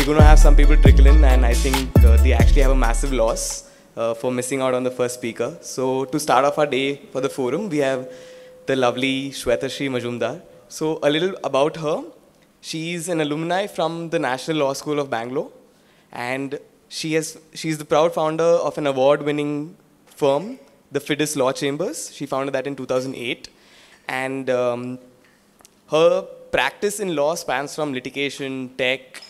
going to have some people trickle in, and I think they actually have a massive loss for missing out on the first speaker. So to start off our day for the forum, we have the lovely Shwetasree Majumder. So a little about her. She's an alumni from the National Law School of Bangalore, and she's the proud founder of an award-winning firm, the Fidus Law Chambers. She founded that in 2008. And her practice in law spans from litigation, tech,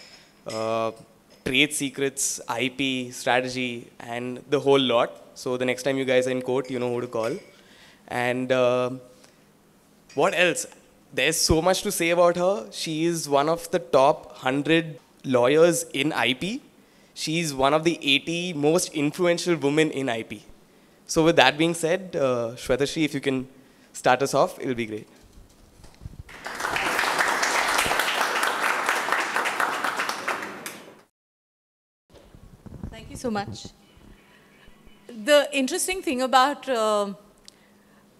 trade secrets, IP, strategy, and the whole lot. So the next time you guys are in court, you know who to call. And what else? There's so much to say about her. She is one of the top 100 lawyers in IP. She's one of the 80 most influential women in IP. So with that being said, Shwetasree, if you can start us off, it'll be great. Thank you so much. The interesting thing about,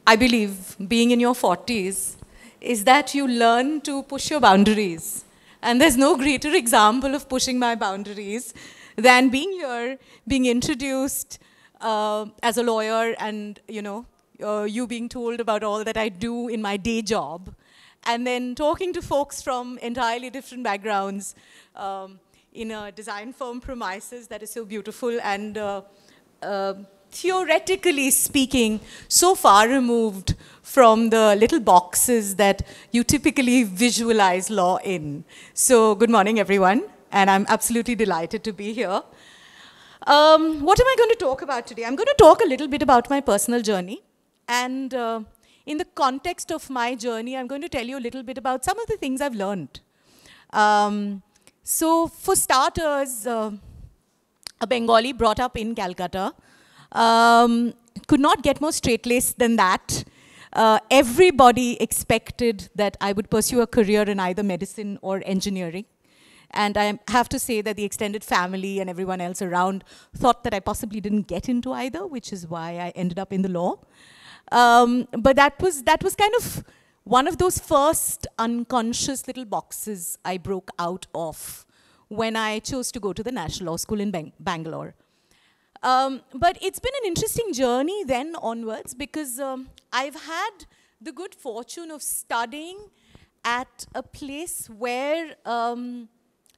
I believe, being in your 40s is that you learn to push your boundaries. And there's no greater example of pushing my boundaries than being here, being introduced as a lawyer, and you being told about all that I do in my day job, and then talking to folks from entirely different backgrounds in a design firm premises that is so beautiful and theoretically speaking, so far removed from the little boxes that you typically visualize law in. So good morning, everyone, and I'm absolutely delighted to be here. What am I going to talk about today? I'm going to talk a little bit about my personal journey, and in the context of my journey, I'm going to tell you a little bit about some of the things I've learned. So for starters, a Bengali brought up in Calcutta, could not get more straight-laced than that. Everybody expected that I would pursue a career in either medicine or engineering. And I have to say that the extended family and everyone else around thought that I possibly didn't get into either, which is why I ended up in the law. But that was kind of one of those first unconscious little boxes I broke out of when I chose to go to the National Law School in Bangalore. But it's been an interesting journey then onwards, because I've had the good fortune of studying at a place where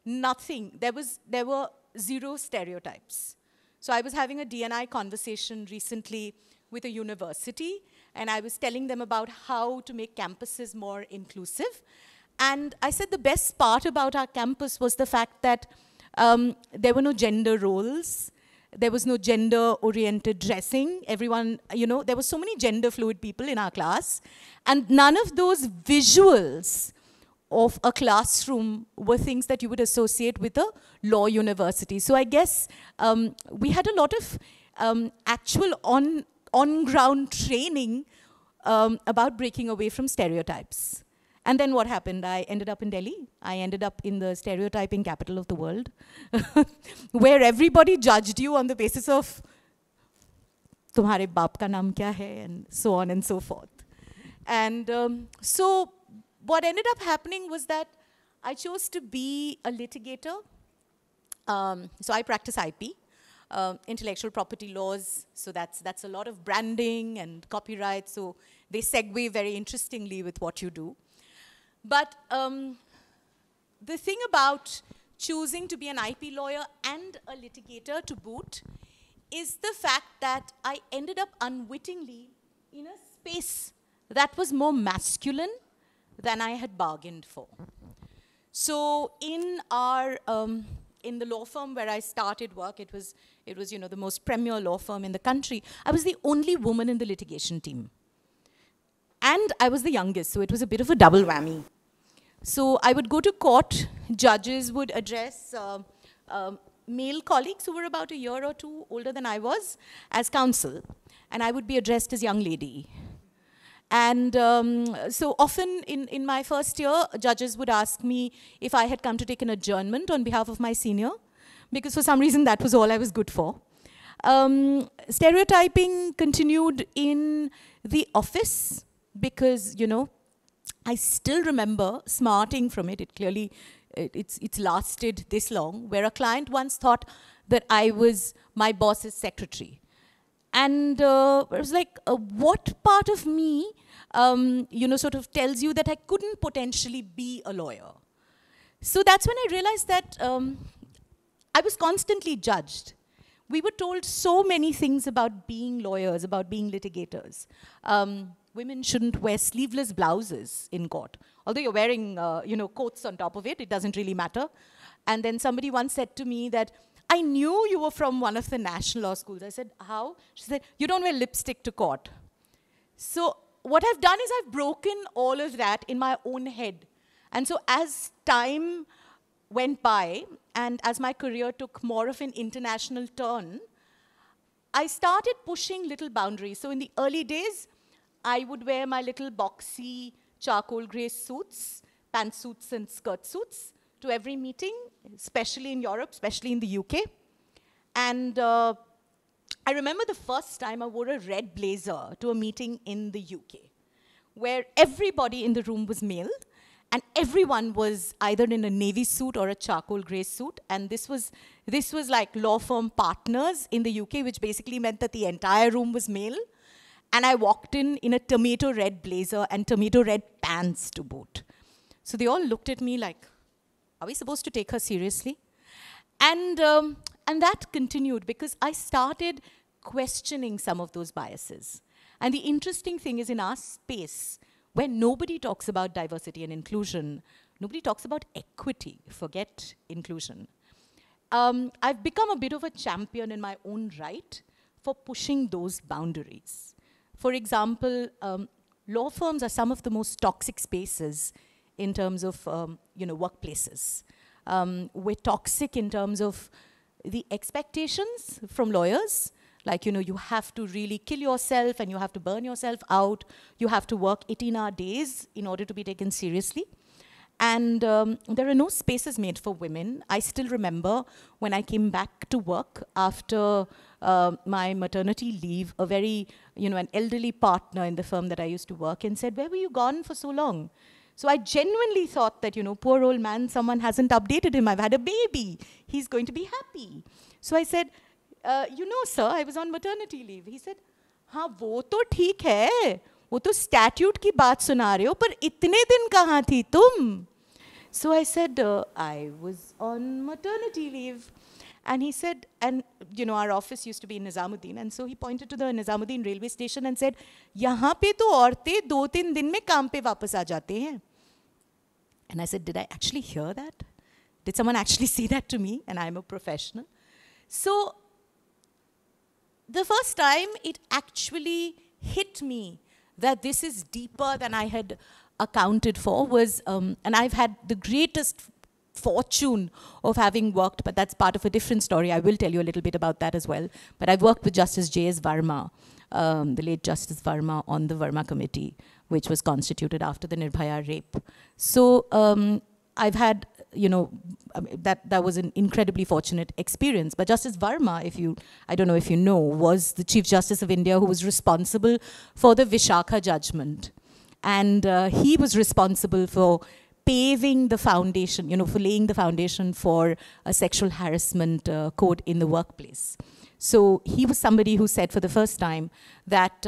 there were zero stereotypes. So I was having a D&I conversation recently with a university, and I was telling them about how to make campuses more inclusive. And I said the best part about our campus was the fact that there were no gender roles. There was no gender-oriented dressing. Everyone, there were so many gender-fluid people in our class. And none of those visuals of a classroom were things that you would associate with a law university. So I guess we had a lot of actual on-ground training about breaking away from stereotypes. And then what happened? I ended up in Delhi. I ended up in the stereotyping capital of the world, where everybody judged you on the basis of tumhare baap ka naam kya hai, and so on and so forth. And so what ended up happening was that I chose to be a litigator. So I practice IP, intellectual property laws. So that's a lot of branding and copyright. So they segue very interestingly with what you do. But the thing about choosing to be an IP lawyer and a litigator to boot is the fact that I ended up unwittingly in a space that was more masculine than I had bargained for. So in the law firm where I started work, it was the most premier law firm in the country. I was the only woman in the litigation team. And I was the youngest, so it was a bit of a double whammy. So I would go to court, judges would address male colleagues who were about a year or two older than I was as counsel, and I would be addressed as young lady. And so often in my first year, judges would ask me if I had come to take an adjournment on behalf of my senior, because for some reason that was all I was good for. Stereotyping continued in the office because, I still remember smarting from it. It clearly it's lasted this long, where a client once thought that I was my boss's secretary. And it was like, what part of me, sort of tells you that I couldn't potentially be a lawyer? So that's when I realized that I was constantly judged. We were told so many things about being lawyers, about being litigators. Women shouldn't wear sleeveless blouses in court. Although you're wearing, coats on top of it, it doesn't really matter. And then somebody once said to me that, I knew you were from one of the national law schools. I said, how? She said, you don't wear lipstick to court. So what I've done is I've broken all of that in my own head. And so as time went by, and as my career took more of an international turn, I started pushing little boundaries. So in the early days, I would wear my little boxy charcoal gray suits, pantsuits and skirt suits, to every meeting, especially in Europe, especially in the UK. And I remember the first time I wore a red blazer to a meeting in the UK, where everybody in the room was male, and everyone was either in a navy suit or a charcoal gray suit. And this was like law firm partners in the UK, which basically meant that the entire room was male. And I walked in a tomato red blazer and tomato red pants to boot. So they all looked at me like, are we supposed to take her seriously? And that continued because I started questioning some of those biases. And the interesting thing is, in our space, where nobody talks about diversity and inclusion, nobody talks about equity, forget inclusion. I've become a bit of a champion in my own right for pushing those boundaries. For example, law firms are some of the most toxic spaces in terms of workplaces. We're toxic in terms of the expectations from lawyers. Like, you have to really kill yourself and you have to burn yourself out. You have to work 18-hour days in order to be taken seriously. And there are no spaces made for women. I still remember when I came back to work after my maternity leave, a very, an elderly partner in the firm that I used to work in said, where were you gone for so long? So I genuinely thought that, poor old man, someone hasn't updated him. I've had a baby. He's going to be happy. So I said, sir, I was on maternity leave. He said, हाँ, वो तो ठीक है. वो तो statute की बात सुना रहे हो, पर इतने दिन कहाँ थी तुम? So I said, I was on maternity leave. And he said, and our office used to be in Nizamuddin, and so he pointed to the Nizamuddin railway station and said, यहाँ पे तो औरतें 2-3 दिन में काम पे वापस आ जाते हैं. And I said, did I actually hear that? Did someone actually say that to me? And I'm a professional. So the first time it actually hit me that this is deeper than I had accounted for was, and I've had the greatest fortune of having worked, but that's part of a different story. I will tell you a little bit about that as well. But I've worked with Justice J.S. Verma, the late Justice Verma, on the Verma Committee, which was constituted after the Nirbhaya rape. So I've had, that was an incredibly fortunate experience. But Justice Verma, I don't know if you know, was the Chief Justice of India who was responsible for the Vishakha judgment. And he was responsible for paving the foundation, for laying the foundation for a sexual harassment code in the workplace. So he was somebody who said for the first time that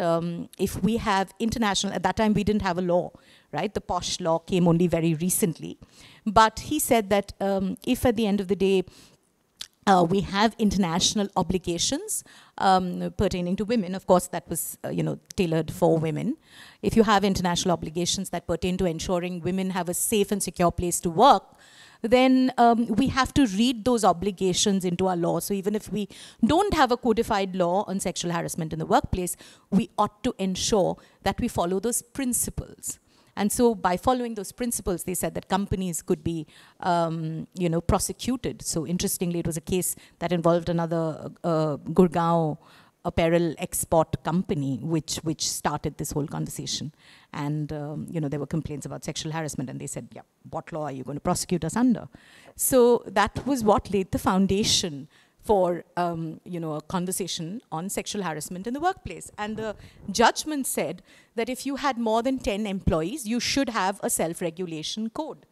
if we have international, at that time we didn't have a law, right? The POSH law came only very recently. But he said that if at the end of the day we have international obligations pertaining to women, of course that was tailored for women. If you have international obligations that pertain to ensuring women have a safe and secure place to work, then we have to read those obligations into our law. So even if we don't have a codified law on sexual harassment in the workplace, we ought to ensure that we follow those principles. And so by following those principles, they said that companies could be, prosecuted. So interestingly, it was a case that involved another Gurgaon apparel export company, which started this whole conversation. And there were complaints about sexual harassment, and they said, yeah, what law are you going to prosecute us under? So that was what laid the foundation for a conversation on sexual harassment in the workplace. And the judgment said that if you had more than 10 employees, you should have a self-regulation code,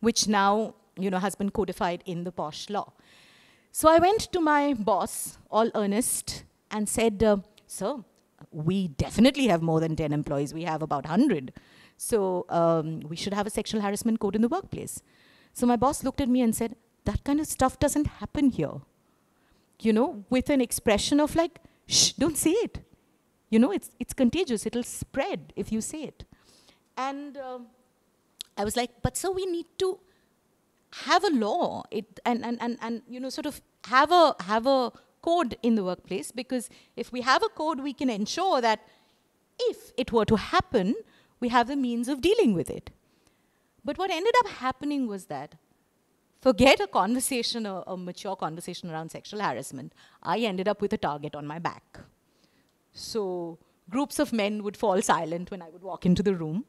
which now has been codified in the posh law. So I went to my boss, all earnest, and said, sir, we definitely have more than 10 employees. We have about 100. So we should have a sexual harassment code in the workplace. So my boss looked at me and said, that kind of stuff doesn't happen here. With an expression of like, shh, don't say it. It's contagious. It'll spread if you say it. And I was like, but sir, we need to have a law and sort of have a code in the workplace, because if we have a code, we can ensure that if it were to happen, we have the means of dealing with it. But what ended up happening was that, forget a conversation, a mature conversation around sexual harassment, I ended up with a target on my back. So groups of men would fall silent when I would walk into the room,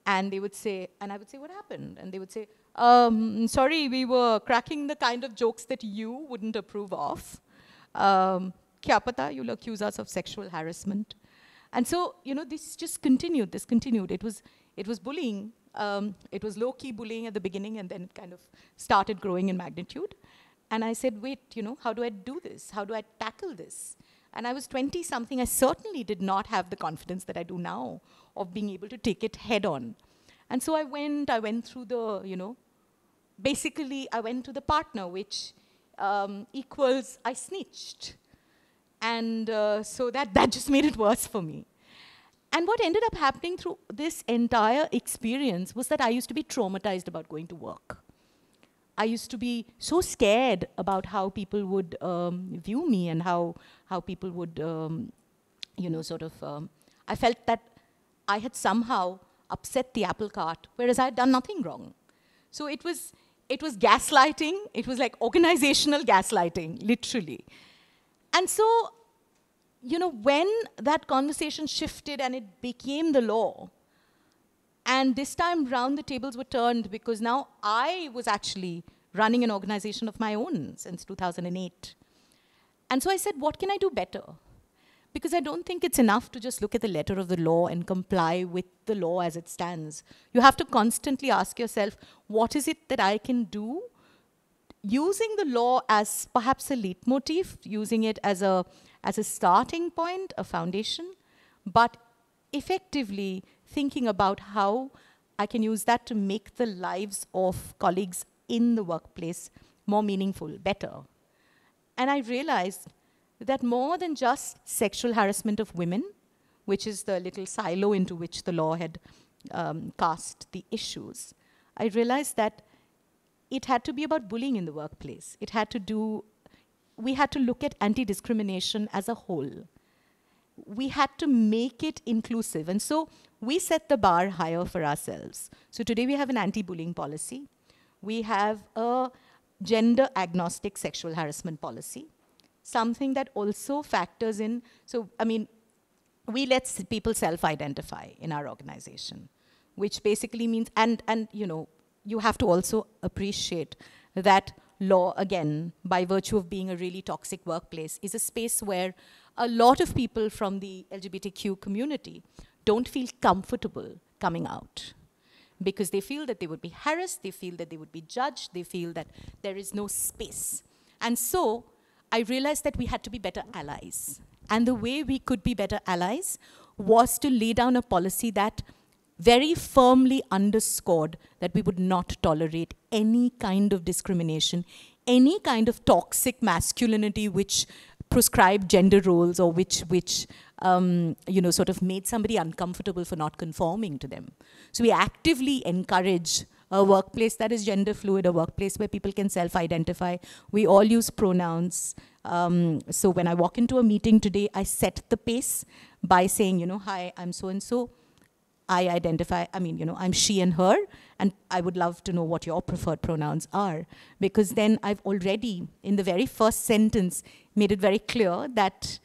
and they would say, and I would say, what happened? And they would say, sorry, we were cracking the kind of jokes that you wouldn't approve of. Kya pata, you'll accuse us of sexual harassment. And so, this just continued, It was bullying. It was low-key bullying at the beginning, and then it kind of started growing in magnitude. And I said, wait, how do I do this? How do I tackle this? And I was 20-something. I certainly did not have the confidence that I do now of being able to take it head on. And so I went through the, basically I went to the partner, which equals I snitched. And so that just made it worse for me. And what ended up happening through this entire experience was that I used to be traumatized about going to work. I used to be so scared about how people would view me and how people would, I felt that I had somehow upset the apple cart, whereas I had done nothing wrong. So it was gaslighting. It was like organizational gaslighting, literally. And so, when that conversation shifted and it became the law, and this time round the tables were turned, because now I was actually running an organization of my own since 2008. And so I said, what can I do better? Because I don't think it's enough to just look at the letter of the law and comply with the law as it stands. You have to constantly ask yourself, what is it that I can do? Using the law as perhaps a leitmotif, using it as a starting point, a foundation, but effectively thinking about how I can use that to make the lives of colleagues in the workplace more meaningful, better. And I realized that more than just sexual harassment of women, which is the little silo into which the law had cast the issues, I realized that it had to be about bullying in the workplace. We had to look at anti-discrimination as a whole. We had to make it inclusive. And so we set the bar higher for ourselves. So today we have an anti-bullying policy. We have a gender-agnostic sexual harassment policy, something that also factors in. So, we let people self-identify in our organization, which basically means, and you have to also appreciate that law, again, by virtue of being a really toxic workplace, is a space where a lot of people from the LGBTQ community don't feel comfortable coming out, because they feel that they would be harassed, they feel that they would be judged, they feel that there is no space. And so I realized that we had to be better allies. And the way we could be better allies was to lay down a policy that very firmly underscored that we would not tolerate any kind of discrimination, any kind of toxic masculinity which prescribed gender roles or which sort of made somebody uncomfortable for not conforming to them. So we actively encourage a workplace that is gender fluid, a workplace where people can self-identify. We all use pronouns. So when I walk into a meeting today, I set the pace by saying, hi, I'm so-and-so. I identify, I'm she and her, and I would love to know what your preferred pronouns are, because then I've already, in the very first sentence, made it very clear that,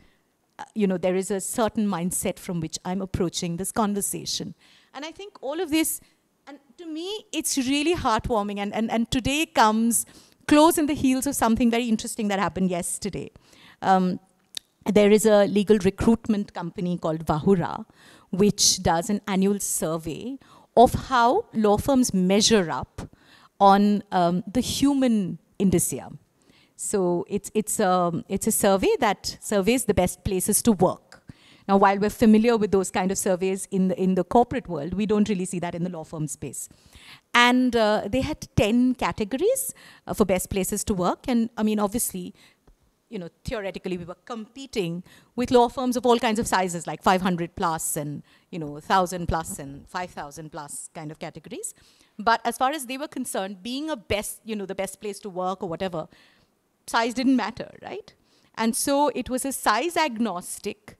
there is a certain mindset from which I'm approaching this conversation. And I think all of this, and to me, it's really heartwarming, and today comes close in the heels of something very interesting that happened yesterday. There is a legal recruitment company called Vahura, which does an annual survey of how law firms measure up on the human indicia. So it's a survey that surveys the best places to work. Now, while we're familiar with those kind of surveys in the corporate world, we don't really see that in the law firm space. And they had 10 categories for best places to work. And I mean, obviously, you know, theoretically, we were competing with law firms of all kinds of sizes, like 500 plus and, you know, 1,000 plus and 5,000 plus kind of categories. But as far as they were concerned, being a best, you know, the best place to work or whatever, size didn't matter, right? And so it was a size agnostic,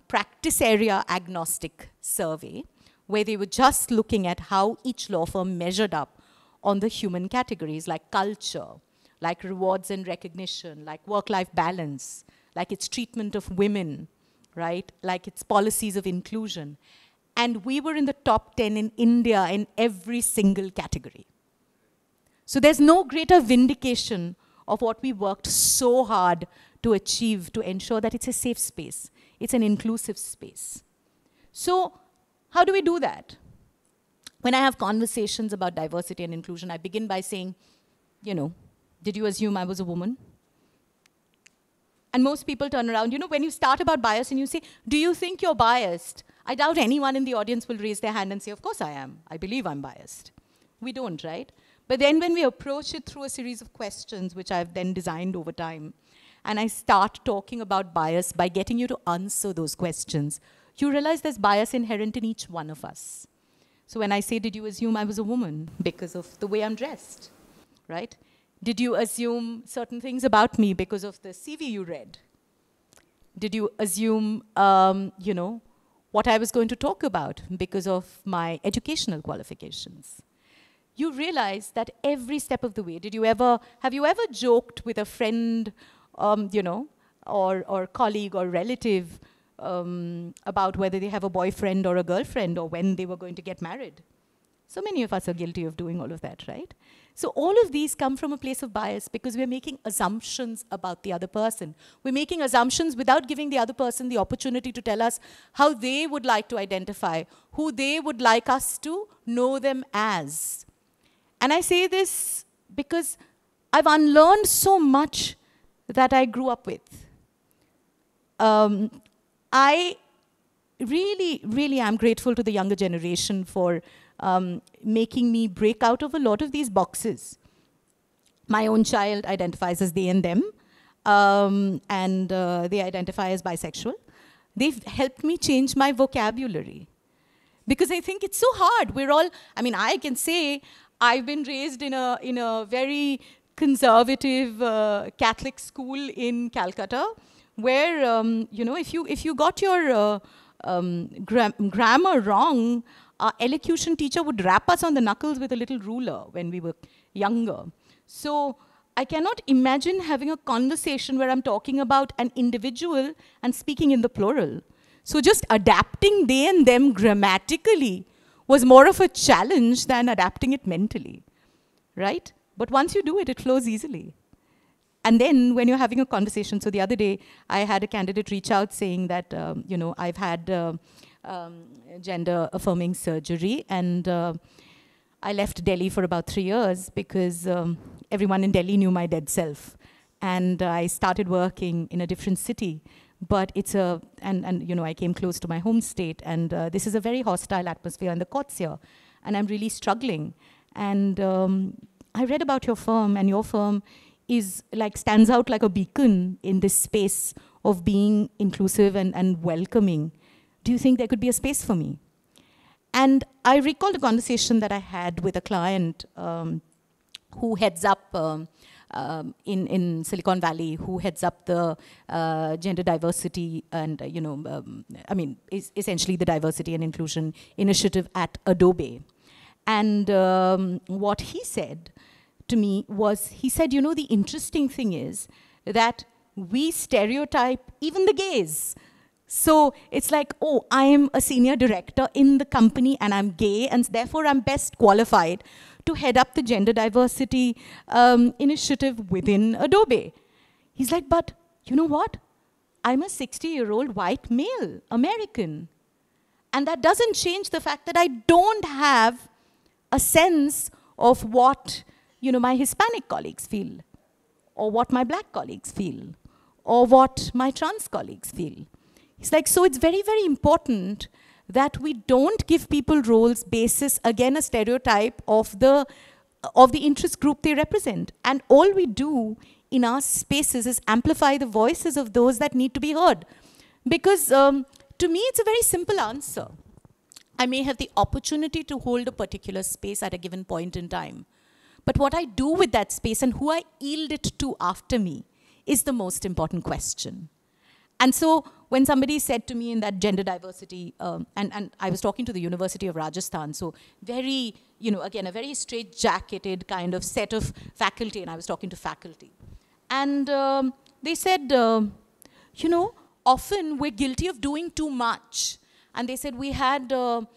practice area agnostic survey where they were just looking at how each law firm measured up on the human categories like culture, like rewards and recognition, like work-life balance, like its treatment of women, right? Like its policies of inclusion. And we were in the top 10 in India in every single category. So there's no greater vindication of what we worked so hard to achieve to ensure that it's a safe space. It's an inclusive space. So how do we do that? When I have conversations about diversity and inclusion, I begin by saying, you know, did you assume I was a woman? And most people turn around. You know, when you start about bias and you say, do you think you're biased? I doubt anyone in the audience will raise their hand and say, of course I am. I believe I'm biased. We don't, right? But then when we approach it through a series of questions, which I've then designed over time, and I start talking about bias by getting you to answer those questions, you realize there's bias inherent in each one of us. So when I say, did you assume I was a woman because of the way I'm dressed, right? Did you assume certain things about me because of the CV you read? Did you assume, you know, what I was going to talk about because of my educational qualifications? You realize that every step of the way, have you ever joked with a friend, you know, or colleague or relative about whether they have a boyfriend or a girlfriend or when they were going to get married? So many of us are guilty of doing all of that, right? So all of these come from a place of bias because we're making assumptions about the other person. We're making assumptions without giving the other person the opportunity to tell us how they would like to identify, who they would like us to know them as. And I say this because I've unlearned so much that I grew up with. I really, really am grateful to the younger generation for making me break out of a lot of these boxes. My own child identifies as they and them, and they identify as bisexual. They've helped me change my vocabulary because I think it's so hard. We're all, I mean, I can say I've been raised in a very conservative Catholic school in Calcutta, where you know, if you got your grammar wrong, our elocution teacher would rap us on the knuckles with a little ruler when we were younger. So I cannot imagine having a conversation where I'm talking about an individual and speaking in the plural. So just adapting they and them grammatically was more of a challenge than adapting it mentally, right? But once you do it, it flows easily. And then when you're having a conversation, so the other day, I had a candidate reach out saying that, you know, I've had gender-affirming surgery, and I left Delhi for about 3 years because everyone in Delhi knew my dead self. And I started working in a different city. But it's and you know, I came close to my home state, and this is a very hostile atmosphere in the courts here, and I'm really struggling. And I read about your firm, and your firm stands out like a beacon in this space of being inclusive and welcoming. Do you think there could be a space for me? And I recalled a conversation that I had with a client who heads up in Silicon Valley, who heads up the gender diversity and, you know, I mean, is essentially the diversity and inclusion initiative at Adobe. And what he said to me was, he said, you know, the interesting thing is that we stereotype even the gays. So it's like, oh, I am a senior director in the company and I'm gay, and therefore I'm best qualified to head up the gender diversity initiative within Adobe. He's like, but you know what? I'm a 60-year-old white male American. And that doesn't change the fact that I don't have a sense of what, my Hispanic colleagues feel, or what my black colleagues feel, or what my trans colleagues feel. It's like, so it's very, very important that we don't give people roles basis, again, a stereotype of the interest group they represent. And all we do in our spaces is amplify the voices of those that need to be heard. Because to me, it's a very simple answer. I may have the opportunity to hold a particular space at a given point in time. But what I do with that space and who I yield it to after me is the most important question. And so when somebody said to me in that gender diversity, and I was talking to the University of Rajasthan, so very, again, a very straight-jacketed kind of set of faculty, and I was talking to faculty. And they said, often we're guilty of doing too much. And they said, we had a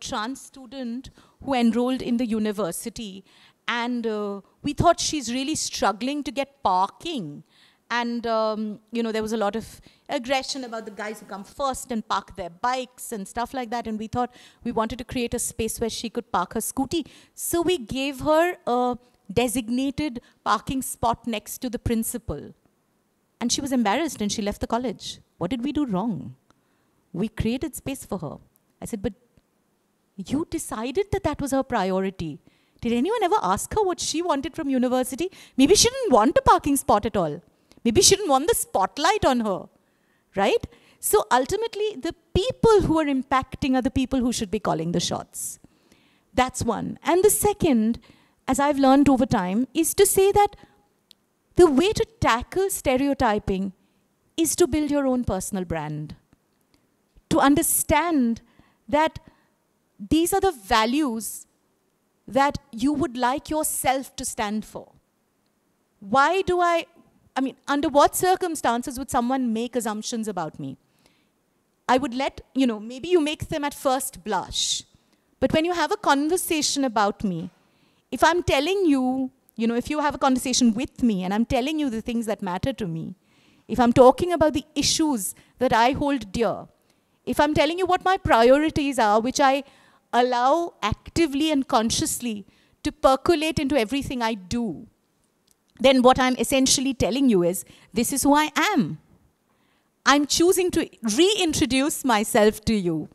trans student who enrolled in the university, and we thought she's really struggling to get parking. And there was a lot of aggression about the guys who come first and park their bikes and stuff like that. And we thought we wanted to create a space where she could park her scooty. So we gave her a designated parking spot next to the principal. And she was embarrassed and she left the college. What did we do wrong? We created space for her. I said, but you decided that that was her priority. Did anyone ever ask her what she wanted from university? Maybe she didn't want a parking spot at all. Maybe she didn't want the spotlight on her, right? So ultimately, the people who are impacting are the people who should be calling the shots. That's one. And the second, as I've learned over time, is to say that the way to tackle stereotyping is to build your own personal brand. To understand that these are the values that you would like yourself to stand for. Why do under what circumstances would someone make assumptions about me? I would let, maybe you make them at first blush. But when you have a conversation about me, if I'm telling you, if you have a conversation with me and I'm telling you the things that matter to me, if I'm talking about the issues that I hold dear, if I'm telling you what my priorities are, which I allow actively and consciously to percolate into everything I do, then what I'm essentially telling you is, this is who I am. I'm choosing to reintroduce myself to you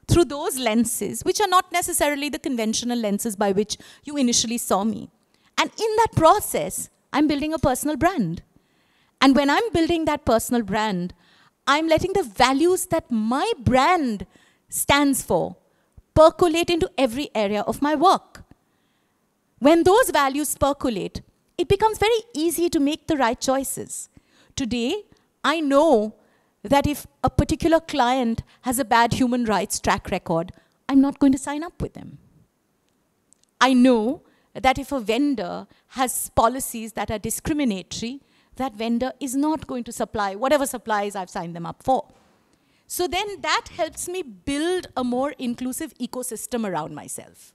through those lenses, which are not necessarily the conventional lenses by which you initially saw me. And in that process, I'm building a personal brand. And when I'm building that personal brand, I'm letting the values that my brand stands for percolate into every area of my work. When those values percolate, it becomes very easy to make the right choices. Today, I know that if a particular client has a bad human rights track record, I'm not going to sign up with them. I know that if a vendor has policies that are discriminatory, that vendor is not going to supply whatever supplies I've signed them up for. So then that helps me build a more inclusive ecosystem around myself.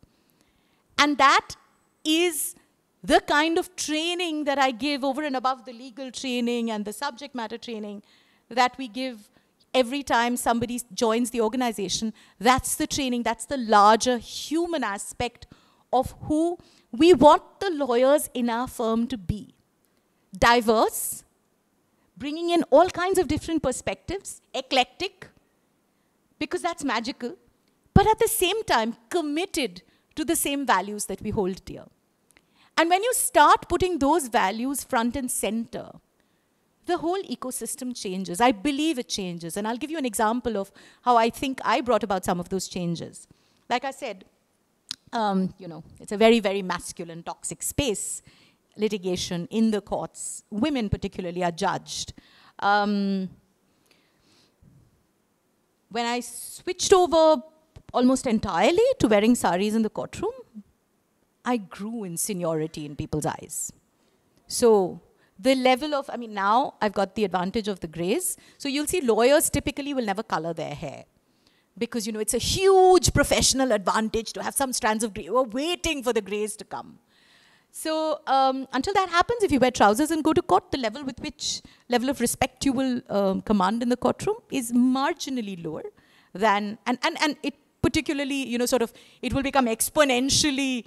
And that is the kind of training that I give over and above the legal training and the subject matter training that we give every time somebody joins the organization. That's the training, that's the larger human aspect of who we want the lawyers in our firm to be. Diverse, bringing in all kinds of different perspectives, eclectic, because that's magical, but at the same time committed to the same values that we hold dear. And when you start putting those values front and center, the whole ecosystem changes. I believe it changes. And I'll give you an example of how I think I brought about some of those changes. Like I said, it's a very, very masculine, toxic space. Litigation in the courts, women particularly, are judged. When I switched over almost entirely to wearing saris in the courtroom, I grew in seniority in people's eyes. So the level of, now I've got the advantage of the grays. So you'll see lawyers typically will never color their hair. Because, it's a huge professional advantage to have some strands of gray. We're waiting for the grays to come. So until that happens, if you wear trousers and go to court, the level of respect you will command in the courtroom is marginally lower than, and it particularly, sort of, it will become exponentially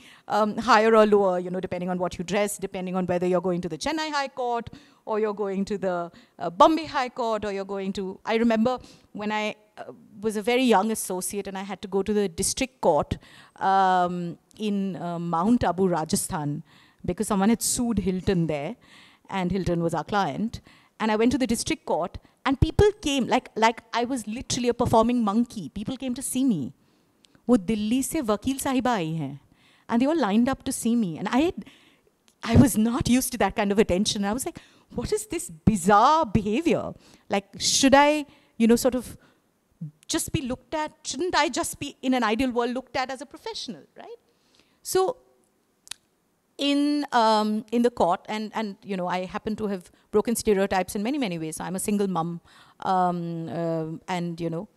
higher or lower, depending on what you dress, depending on whether you're going to the Chennai High Court, or you're going to the Bombay High Court, or you're going to, I remember when I was a very young associate and I had to go to the district court in Mount Abu, Rajasthan, because someone had sued Hilton there, and Hilton was our client. And I went to the district court, and people came, like I was literally a performing monkey. People came to see me. वो दिल्ली से वकील साहिबा आई हैं. And they all lined up to see me. And I was not used to that kind of attention. I was like, what is this bizarre behavior? Like, should I, sort of just be looked at? Shouldn't I just be, in an ideal world, looked at as a professional, right? So in the court, and I happen to have broken stereotypes in many, many ways. So I'm a single mom, and,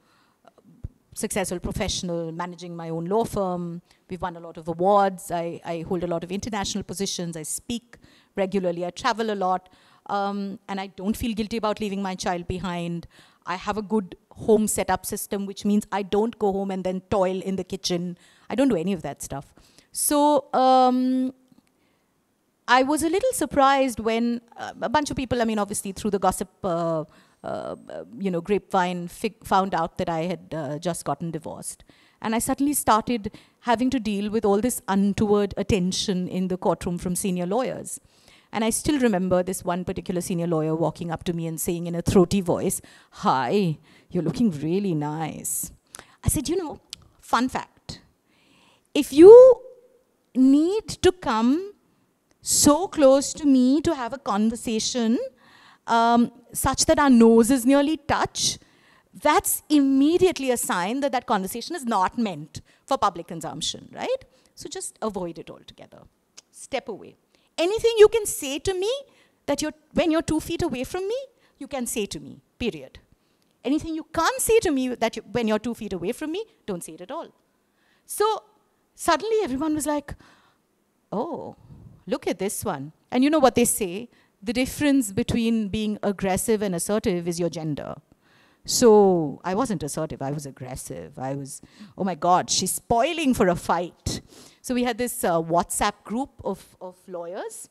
successful professional, managing my own law firm. We've won a lot of awards. I hold a lot of international positions. I speak regularly. I travel a lot. And I don't feel guilty about leaving my child behind. I have a good home setup system, which means I don't go home and then toil in the kitchen. I don't do any of that stuff. So I was a little surprised when a bunch of people, I mean, obviously through the gossip, grapevine, found out that I had just gotten divorced. And I suddenly started having to deal with all this untoward attention in the courtroom from senior lawyers. And I still remember this one particular senior lawyer walking up to me and saying in a throaty voice, "Hi, you're looking really nice." I said, fun fact, if you need to come so close to me to have a conversation such that our noses nearly touch, that's immediately a sign that that conversation is not meant for public consumption, right? So just avoid it altogether. Step away. Anything you can say to me that when you're 2 feet away from me, you can say to me, period. Anything you can't say to me that when you're 2 feet away from me, don't say it at all. So suddenly everyone was like, oh, look at this one. And you know what they say? The difference between being aggressive and assertive is your gender. So I wasn't assertive, I was aggressive. I was, oh my God, she's spoiling for a fight. So we had this WhatsApp group of lawyers.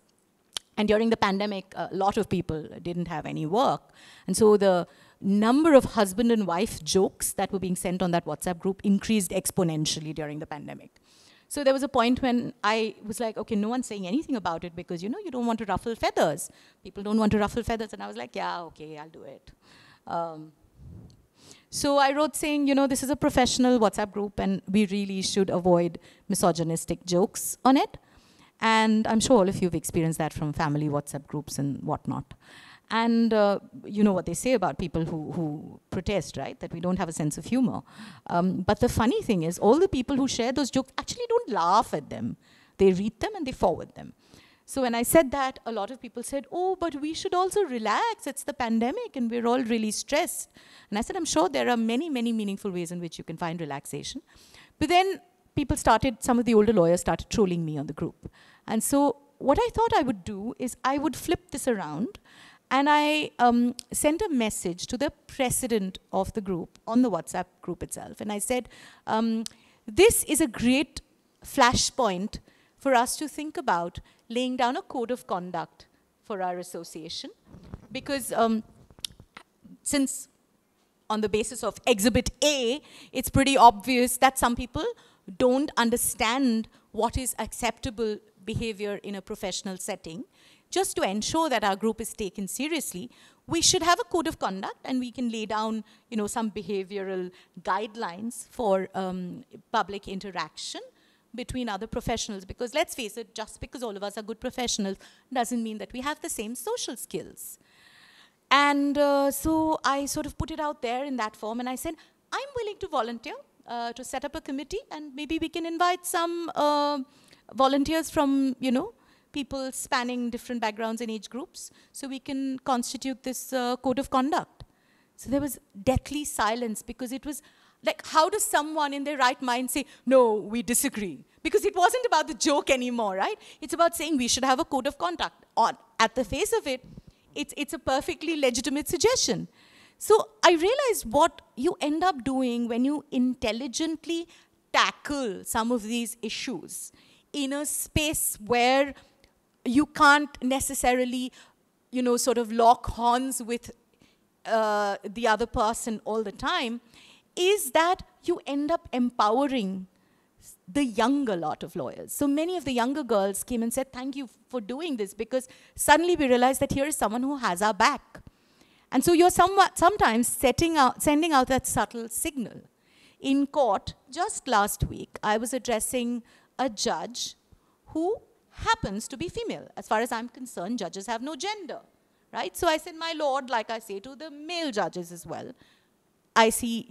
And during the pandemic, a lot of people didn't have any work. And so the number of husband and wife jokes that were being sent on that WhatsApp group increased exponentially during the pandemic. So there was a point when I was like, okay, no one's saying anything about it because, you don't want to ruffle feathers. People don't want to ruffle feathers. And I was like, yeah, okay, I'll do it. So I wrote saying, this is a professional WhatsApp group and we really should avoid misogynistic jokes on it. And I'm sure all of you have experienced that from family WhatsApp groups and whatnot. And you know what they say about people who protest, right? That we don't have a sense of humor. But the funny thing is, all the people who share those jokes actually don't laugh at them. They read them and they forward them. So when I said that, a lot of people said, oh, but we should also relax. It's the pandemic and we're all really stressed. And I said, I'm sure there are many, many meaningful ways in which you can find relaxation. But then people some of the older lawyers started trolling me on the group. And so what I thought I would do is I would flip this around. And I sent a message to the president of the group on the WhatsApp group itself. And I said, this is a great flashpoint for us to think about laying down a code of conduct for our association. Because since on the basis of Exhibit A, it's pretty obvious that some people don't understand what is acceptable behavior in a professional setting. Just to ensure that our group is taken seriously, we should have a code of conduct and we can lay down, some behavioral guidelines for public interaction between other professionals. Because let's face it, just because all of us are good professionals doesn't mean that we have the same social skills. And so I sort of put it out there in that form and I said, I'm willing to volunteer to set up a committee and maybe we can invite some volunteers from, people spanning different backgrounds and age groups, so we can constitute this code of conduct. So there was deathly silence because it was like, how does someone in their right mind say, no, we disagree? Because it wasn't about the joke anymore, right? It's about saying we should have a code of conduct. At the face of it, it's a perfectly legitimate suggestion. So I realized what you end up doing when you intelligently tackle some of these issues in a space where you can't necessarily, sort of lock horns with the other person all the time, is that you end up empowering the younger lot of lawyers. So many of the younger girls came and said, thank you for doing this, because suddenly we realized that here is someone who has our back. And so you're sometimes sending out that subtle signal. In court, just last week, I was addressing a judge who happens to be female. As far as I'm concerned, judges have no gender, right? So I said, my lord, like I say to the male judges as well. I see,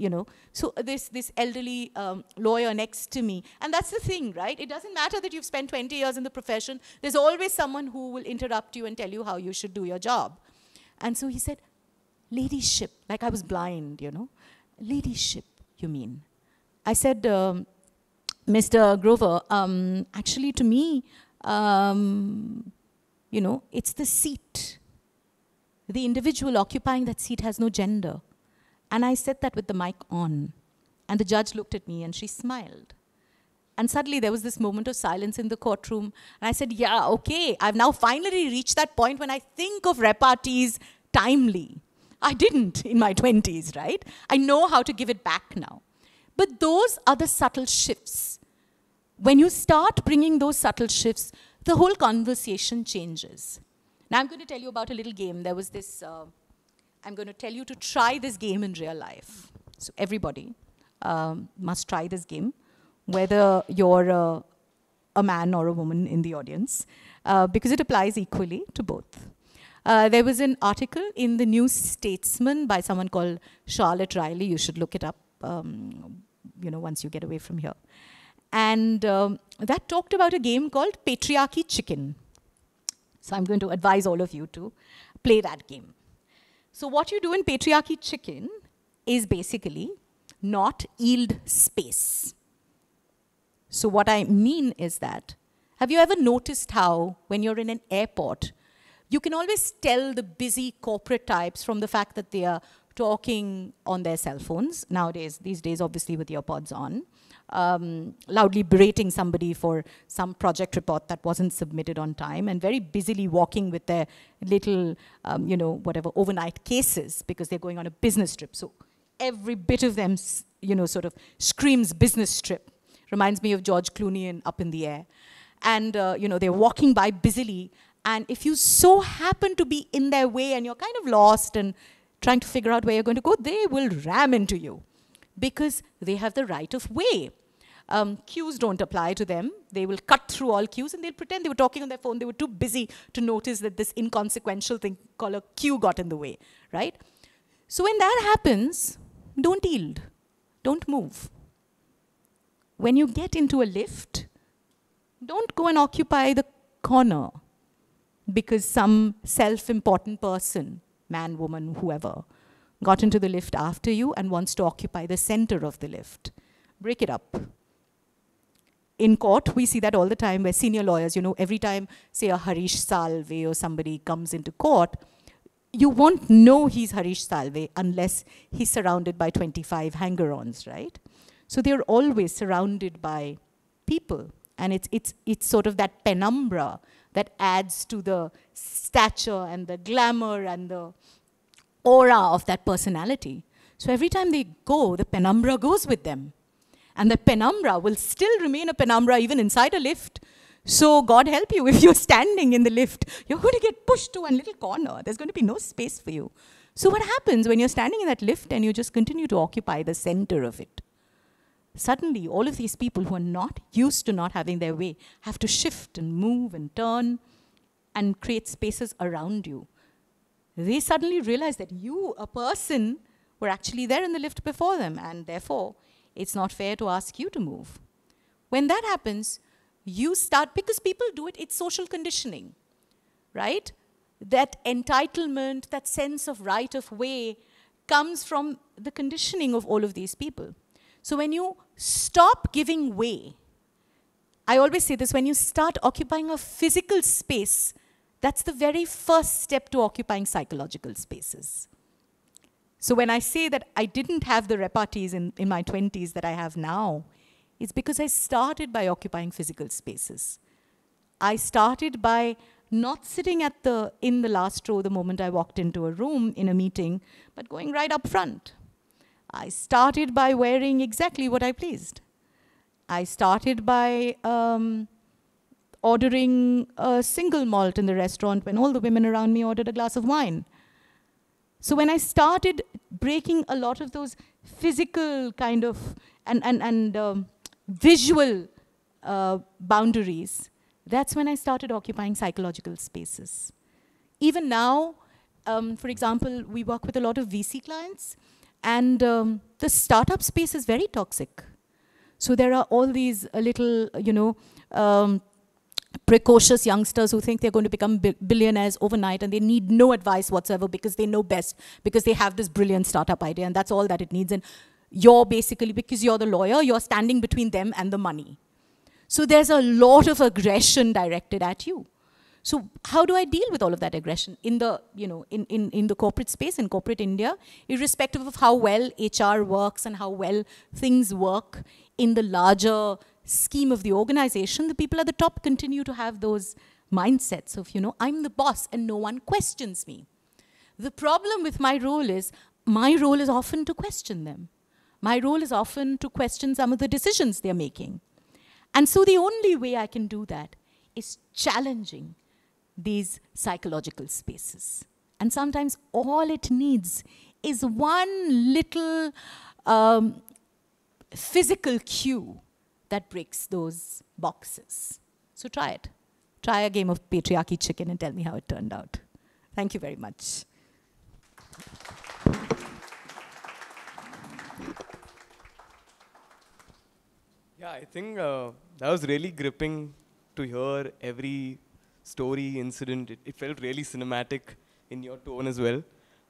so this elderly lawyer next to me. And that's the thing, right? It doesn't matter that you've spent 20 years in the profession. There's always someone who will interrupt you and tell you how you should do your job. And so he said, ladyship, like I was blind, Ladyship, you mean? I said, Mr. Grover, actually to me, it's the seat. The individual occupying that seat has no gender. And I said that with the mic on. And the judge looked at me and she smiled. And suddenly there was this moment of silence in the courtroom. And I said, yeah, okay, I've now finally reached that point when I think of repartees timely. I didn't in my 20s, right? I know how to give it back now. But those are the subtle shifts. When you start bringing those subtle shifts, the whole conversation changes. Now I'm going to tell you about a little game. There was this, I'm going to tell you to try this game in real life. So everybody must try this game, whether you're a man or a woman in the audience, because it applies equally to both. There was an article in the New Statesman by someone called Charlotte Riley. You should look it up, once you get away from here. And that talked about a game called Patriarchy Chicken. So I'm going to advise all of you to play that game. So what you do in Patriarchy Chicken is basically not yield space. So what I mean is that, have you ever noticed how when you're in an airport, you can always tell the busy corporate types from the fact that they are talking on their cell phones nowadays, these days obviously with earpods on, loudly berating somebody for some project report that wasn't submitted on time, and very busily walking with their little, whatever, overnight cases because they're going on a business trip. So every bit of them, sort of screams business trip. Reminds me of George Clooney in Up in the Air. And, they're walking by busily. And if you so happen to be in their way and you're kind of lost and trying to figure out where you're going to go, they will ram into you because they have the right of way. Queues don't apply to them. They will cut through all queues and they'll pretend they were talking on their phone. They were too busy to notice that this inconsequential thing called a queue got in the way, right? So when that happens, don't yield. Don't move. When you get into a lift, don't go and occupy the corner because some self-important person, man, woman, whoever, got into the lift after you and wants to occupy the center of the lift. Break it up. In court, we see that all the time where senior lawyers, every time, say, a Harish Salve or somebody comes into court, you won't know he's Harish Salve unless he's surrounded by 25 hanger-ons, right? So they're always surrounded by people. And it's sort of that penumbra that adds to the stature and the glamour and the aura of that personality. So every time they go, the penumbra goes with them. And the penumbra will still remain a penumbra even inside a lift. So God help you, if you're standing in the lift, you're going to get pushed to one little corner. There's going to be no space for you. So what happens when you're standing in that lift and you just continue to occupy the center of it? Suddenly, all of these people who are not used to not having their way have to shift and move and turn and create spaces around you. They suddenly realize that you, a person, were actually there in the lift before them, and therefore, it's not fair to ask you to move. When that happens, you start, because people do it, it's social conditioning, right? That entitlement, that sense of right of way comes from the conditioning of all of these people. So when you stop giving way, I always say this, when you start occupying a physical space, that's the very first step to occupying psychological spaces. So when I say that I didn't have the repartees in my 20s that I have now, it's because I started by occupying physical spaces. I started by not sitting in the last row the moment I walked into a room in a meeting, but going right up front. I started by wearing exactly what I pleased. I started by ordering a single malt in the restaurant when all the women around me ordered a glass of wine. So when I started breaking a lot of those physical kind of and visual boundaries, that's when I started occupying psychological spaces. Even now, for example, we work with a lot of VC clients, and the startup space is very toxic. So there are all these little, precocious youngsters who think they're going to become billionaires overnight, and they need no advice whatsoever because they know best, because they have this brilliant startup idea, and that's all that it needs. And you're basically, because you're the lawyer, you're standing between them and the money. So there's a lot of aggression directed at you. So how do I deal with all of that aggression in the, in the corporate space, in corporate India, irrespective of how well HR works and how well things work in the larger scheme of the organization? The people at the top continue to have those mindsets of, I'm the boss and no one questions me. The problem with my role is often to question them. My role is often to question some of the decisions they're making. And so the only way I can do that is challenging these psychological spaces. And sometimes all it needs is one little physical cue that breaks those boxes. So try it. Try a game of patriarchy chicken and tell me how it turned out. Thank you very much. Yeah, I think that was really gripping to hear every story, incident. It felt really cinematic in your tone as well.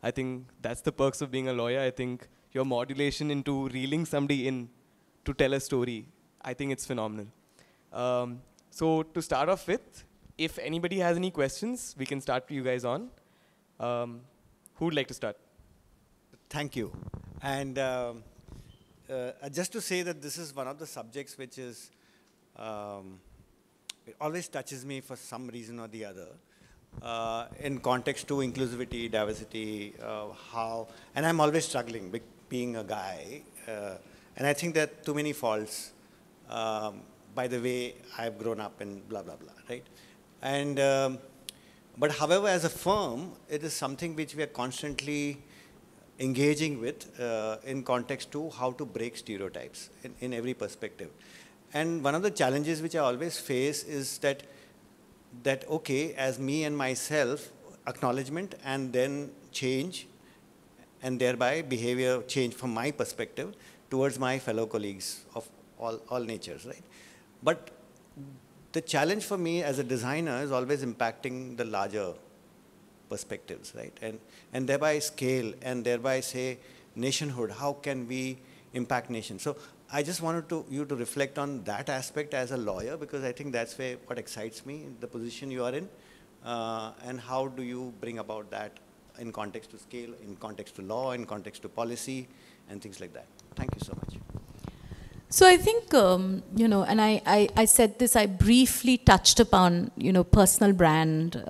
I think that's the perks of being a lawyer. I think your modulation into reeling somebody in to tell a story, I think it's phenomenal. So to start off with, if anybody has any questions, we can start you guys on. Who would like to start? Thank you. And just to say that this is one of the subjects which is, it always touches me for some reason or the other, in context to inclusivity, diversity, and I'm always struggling with being a guy, and I think there are too many faults by the way I've grown up and blah, blah, blah, right? And, but however, as a firm, it is something which we are constantly engaging with in context to how to break stereotypes in every perspective. And one of the challenges which I always face is that okay, as me and myself, acknowledgement and then change, and thereby behavior change from my perspective towards my fellow colleagues of all natures, right? But the challenge for me as a designer is always impacting the larger perspectives, right? And thereby scale, and thereby say nationhood, how can we impact nations? So I just wanted you to reflect on that aspect as a lawyer, because I think that's what excites me, the position you are in, and how do you bring about that in context to scale, in context to law, in context to policy, and things like that. Thank you so much. So I think, and I said this, I briefly touched upon, personal brand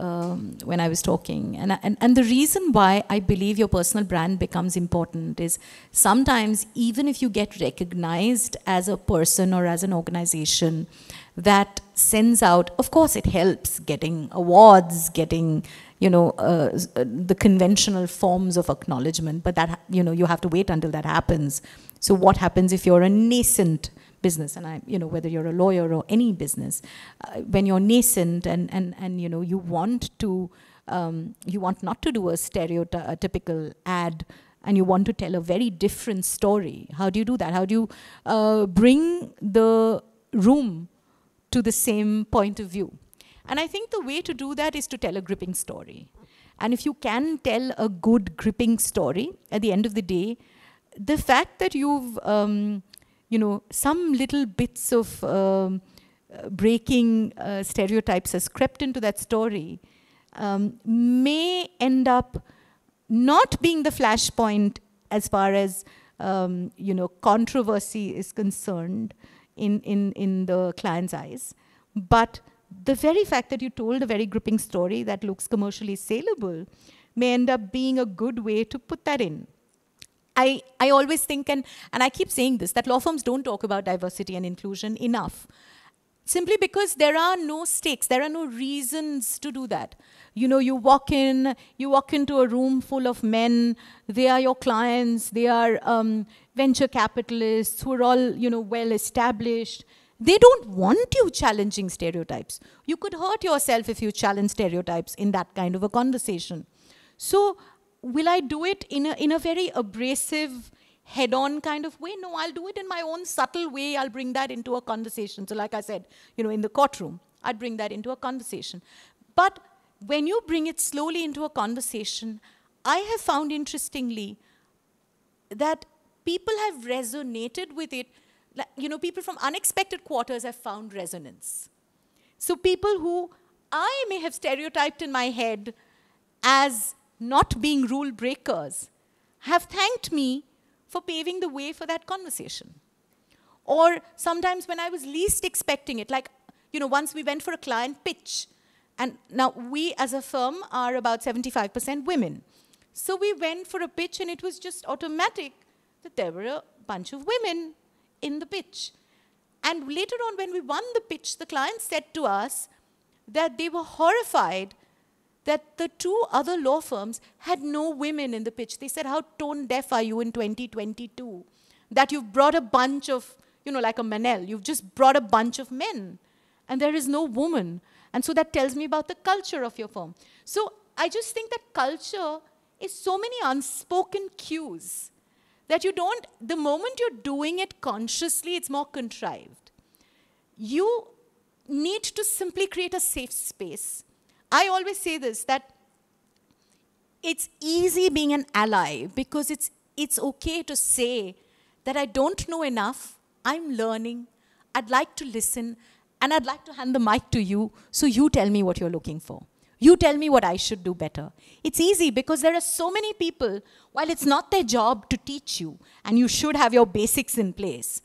when I was talking. And the reason why I believe your personal brand becomes important is sometimes even if you get recognized as a person or as an organization that sends out, of course it helps getting awards, getting, the conventional forms of acknowledgement, but that, you have to wait until that happens. So what happens if you're a nascent business, and whether you're a lawyer or any business, when you're nascent and you want not to do a stereotypical ad, and you want to tell a very different story, how do you do that? How do you bring the room to the same point of view? And I think the way to do that is to tell a gripping story. And if you can tell a good gripping story, at the end of the day, the fact that you've, some little bits of breaking stereotypes has crept into that story may end up not being the flashpoint as far as controversy is concerned in the client's eyes. But the very fact that you told a very gripping story that looks commercially saleable may end up being a good way to put that in. I always think, and I keep saying this, that law firms don't talk about diversity and inclusion enough. Simply because there are no stakes, there are no reasons to do that. You walk into a room full of men, they are your clients, they are venture capitalists who are all, well established. They don't want you challenging stereotypes. You could hurt yourself if you challenge stereotypes in that kind of a conversation. So, will I do it in a very abrasive, head-on kind of way? No, I'll do it in my own subtle way. I'll bring that into a conversation. So like I said, in the courtroom, I'd bring that into a conversation. But when you bring it slowly into a conversation, I have found interestingly that people have resonated with it. People from unexpected quarters have found resonance. So people who I may have stereotyped in my head as not being rule breakers have thanked me for paving the way for that conversation. Or sometimes when I was least expecting it, once we went for a client pitch, and now we as a firm are about 75% women. So we went for a pitch and it was just automatic that there were a bunch of women in the pitch. And later on when we won the pitch, the client said to us that they were horrified that the two other law firms had no women in the pitch. They said, how tone deaf are you in 2022? That you've brought a bunch of, like a Manel, you've just brought a bunch of men and there is no woman. And so that tells me about the culture of your firm. So I just think that culture is so many unspoken cues that the moment you're doing it consciously, it's more contrived. You need to simply create a safe space. I always say this, that it's easy being an ally because it's okay to say that I don't know enough, I'm learning, I'd like to listen, and I'd like to hand the mic to you, so you tell me what you're looking for. You tell me what I should do better. It's easy because there are so many people, while it's not their job to teach you, and you should have your basics in place,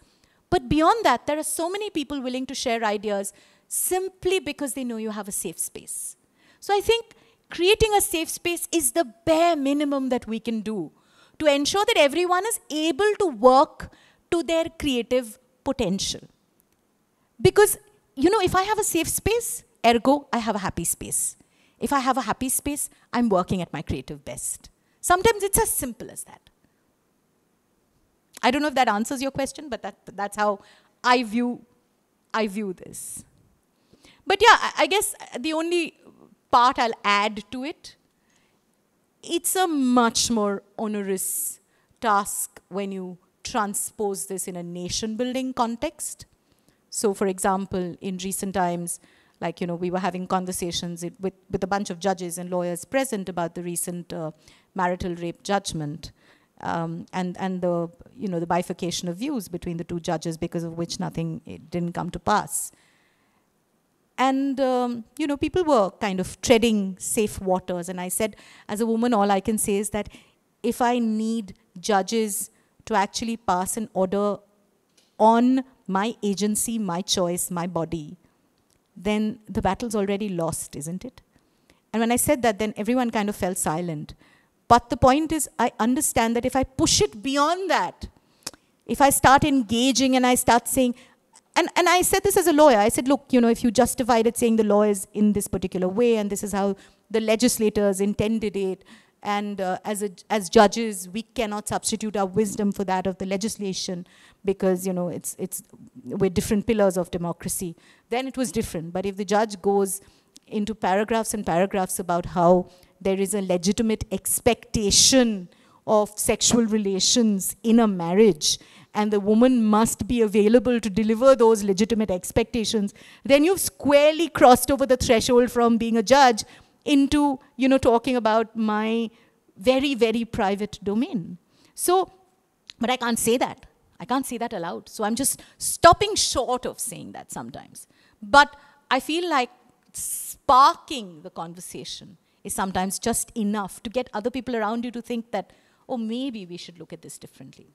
but beyond that, there are so many people willing to share ideas simply because they know you have a safe space. So I think creating a safe space is the bare minimum that we can do to ensure that everyone is able to work to their creative potential. Because, if I have a safe space, ergo, I have a happy space. If I have a happy space, I'm working at my creative best. Sometimes it's as simple as that. I don't know if that answers your question, but that's how I view this. But yeah, I guess the only part I'll add to it, it's a much more onerous task when you transpose this in a nation-building context. So, for example, in recent times, we were having conversations with a bunch of judges and lawyers present about the recent marital rape judgment and the bifurcation of views between the two judges, because of which it didn't come to pass. And, people were kind of treading safe waters. And I said, as a woman, all I can say is that if I need judges to actually pass an order on my agency, my choice, my body, then the battle's already lost, isn't it? And when I said that, then everyone kind of fell silent. But the point is, I understand that if I push it beyond that, if I start engaging and I start saying, and I said this as a lawyer, I said, look, if you justified it saying the law is in this particular way and this is how the legislators intended it, and as judges, we cannot substitute our wisdom for that of the legislation because, we're different pillars of democracy. Then it was different. But if the judge goes into paragraphs and paragraphs about how there is a legitimate expectation of sexual relations in a marriage, and the woman must be available to deliver those legitimate expectations, then you've squarely crossed over the threshold from being a judge into, talking about my very, very private domain. So, but I can't say that. I can't say that aloud. So I'm just stopping short of saying that sometimes. But I feel like sparking the conversation is sometimes just enough to get other people around you to think that, or maybe we should look at this differently.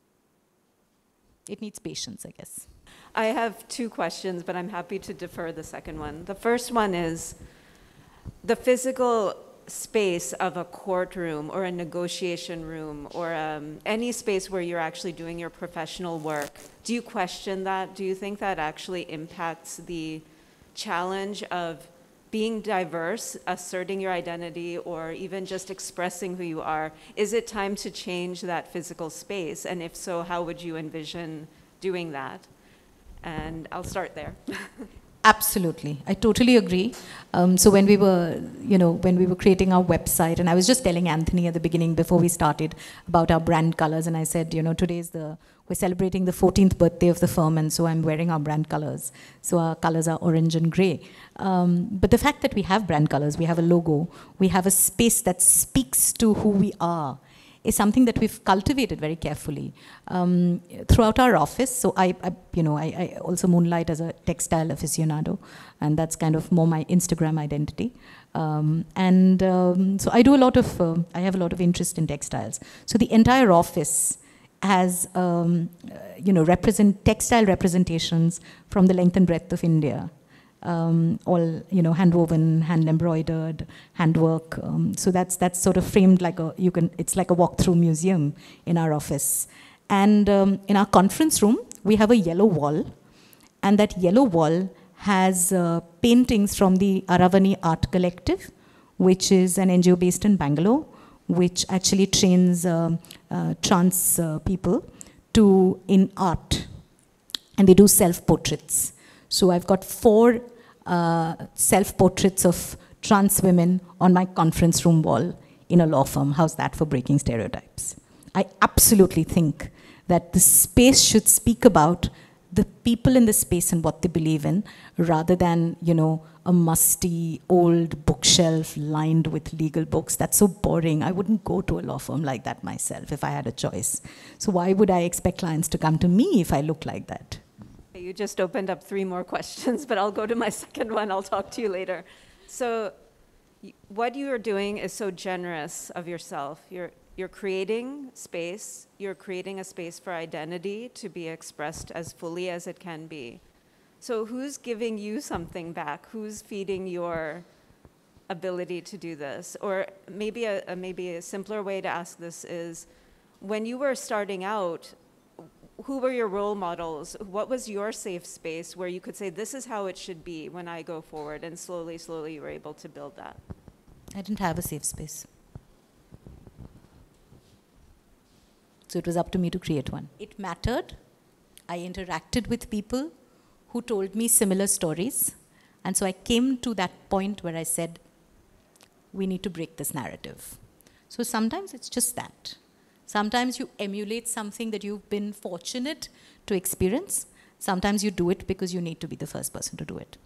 It needs patience, I guess. I have two questions, but I'm happy to defer the second one. The first one is the physical space of a courtroom or a negotiation room or any space where you're actually doing your professional work. Do you question that? Do you think that actually impacts the challenge of being diverse, asserting your identity, or even just expressing who you are? Is it time to change that physical space? And if so, how would you envision doing that? And I'll start there. Absolutely, I totally agree. So when we were, when we were creating our website, and I was just telling Anthony at the beginning before we started about our brand colors, and I said, we're celebrating the 14th birthday of the firm, and so I'm wearing our brand colors. So our colors are orange and gray. But the fact that we have brand colors, we have a logo, we have a space that speaks to who we are, is something that we've cultivated very carefully throughout our office. So I also moonlight as a textile aficionado, and that's kind of more my Instagram identity. So I do a lot of, I have a lot of interest in textiles. So the entire office has, textile representations from the length and breadth of India. All hand-woven, hand-embroidered, handwork. So that's sort of framed like it's like a walk-through museum in our office. And in our conference room, we have a yellow wall, and that yellow wall has paintings from the Aravani Art Collective, which is an NGO based in Bangalore, which actually trains trans people in art, and they do self-portraits. So I've got 4 self-portraits of trans women on my conference room wall in a law firm. How's that for breaking stereotypes? I absolutely think that the space should speak about the people in the space and what they believe in, rather than, a musty old bookshelf lined with legal books. That's so boring. I wouldn't go to a law firm like that myself if I had a choice. So why would I expect clients to come to me if I look like that? You just opened up 3 more questions, but I'll go to my second one. I'll talk to you later. So what you are doing is so generous of yourself. You're creating space. You're creating a space for identity to be expressed as fully as it can be. So who's giving you something back? Who's feeding your ability to do this? Or maybe a simpler way to ask this is, when you were starting out, who were your role models? What was your safe space where you could say, this is how it should be when I go forward? And slowly, slowly, you were able to build that. I didn't have a safe space. So it was up to me to create one. It mattered. I interacted with people who told me similar stories. And so I came to that point where I said, we need to break this narrative. So sometimes it's just that. Sometimes you emulate something that you've been fortunate to experience. Sometimes you do it because you need to be the first person to do it.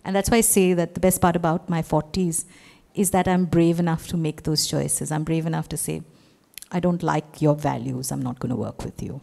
And that's why I say that the best part about my 40s is that I'm brave enough to make those choices. I'm brave enough to say, I don't like your values. I'm not going to work with you.